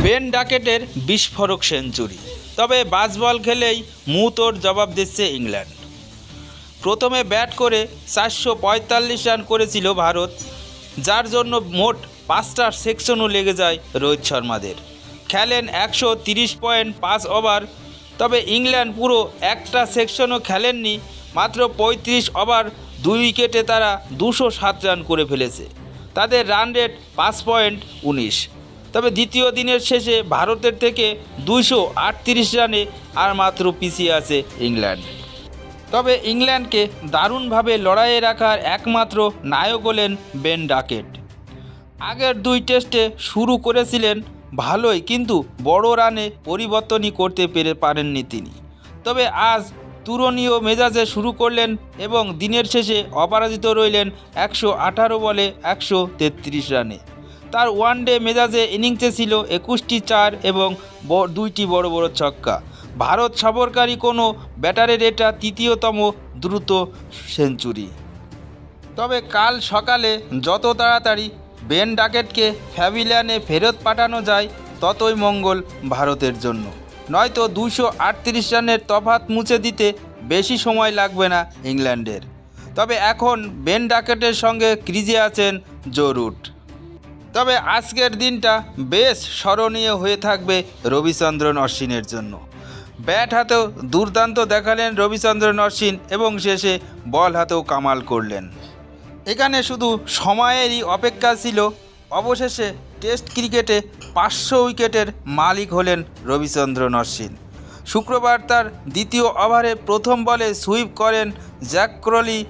Ben ডাকেটের বিস্ফোরক century, তবে বাসবল খেলেই মুহূর্তর জবাব দিচ্ছে ইংল্যান্ড। প্রথমে ব্যাট করে 445 রান করেছিল ভারত, যার জন্য মোট 5টা সেকশনও লেগে যায় রোহিত শর্মাদের। খেলেন 130.5 ওভার, তবে ইংল্যান্ড পুরো একটা সেকশনও খেলেননি। মাত্র 35 ওভার 2 উইকেটে তারা 207 রান করে ফেলেছে। তাদের রান রেট 5.19। তবে দ্বিতীয় দিনের শেষে ভারতের থেকে 238 রানে আর মাত্র পিছিয়ে আছে ইংল্যান্ড। তবে ইংল্যান্ডকে দারুণভাবে লড়াইয়ে রাখার একমাত্র নায়ক হলেন বেন ডাকেট। আগের 2 টেস্টে শুরু করেছিলেন ভালোই, কিন্তু বড় রানে পরিবর্তনই করতে পারেননি তিনি। তবে আজ তুলনীয় মেজাজে শুরু করলেন এবং দিনের শেষে অপরাজিত রইলেন 118 বলে 133 রানে। তার ওয়ানডে মেজাজে ইনিংসে ছিল 21টি 4 এবং 2টি বড় বড় ছক্কা। ভারত সফরকারী কোনো ব্যাটারের এটা তৃতীয়তম দ্রুত সেঞ্চুরি। তবে কাল সকালে যত তাড়াতাড়ি বেন ডাকেটকে প্যাভিলিয়নে ফেরত পাঠানো যায় ততই মঙ্গল ভারতের জন্য, নয়তো 238 রানের তফাৎ মুছে দিতে বেশি সময় লাগবে না ইংল্যান্ডের। তবে এখন বেন ডাকেটের সঙ্গে ক্রিজে আছেন জো রুট। তবে আজকের দিনটা বেশ স্মরণীয় হয়ে থাকবে রবিচন্দ্রন অশ্বিনের জন্য। ব্যাট হাতেও দুর্দান্ত দেখালেন রবিচন্দ্রন অশ্বিন এবং শেষে বল হাতেও কামাল করলেন। এখানে শুধু সময়েরই অপেক্ষা ছিল। অবশেষে টেস্ট ক্রিকেটে 500 উইকেটের মালিক হলেন রবিচন্দ্রন অশ্বিন। শুক্রবার তার দ্বিতীয় ওভারে প্রথম বলে সুইপ করেন জ্যাক ক্রলি।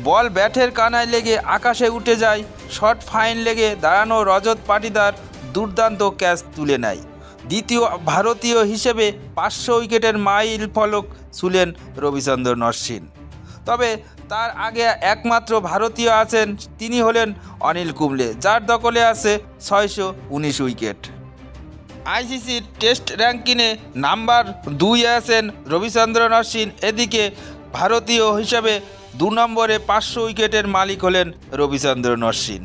বল ব্যাটের কানায় লেগে আকাশে উঠে যায়। শর্ট ফাইন লেগে দাঁড়ানো রজত পাটিদার দুর্দান্ত ক্যাচ তুলে নেয়। দ্বিতীয় ভারতীয় হিসেবে 500 উইকেটের মাইল ফলক ছুঁলেন রবিচন্দ্রন অশ্বিন। তবে তার আগে একমাত্র ভারতীয় আছেন, তিনি হলেন অনিল কুম্বলে, যার দখলে আছে 619 উইকেট। আইসিসির টেস্ট র্যাঙ্কিংয়ে নাম্বার 2 আছেন রবিচন্দ্রন অশ্বিন। এদিকে ভারতীয় হিসেবে 2 নম্বরে 500 উইকেটের মালিক হলেন রবিচন্দ্রন অশ্বিন।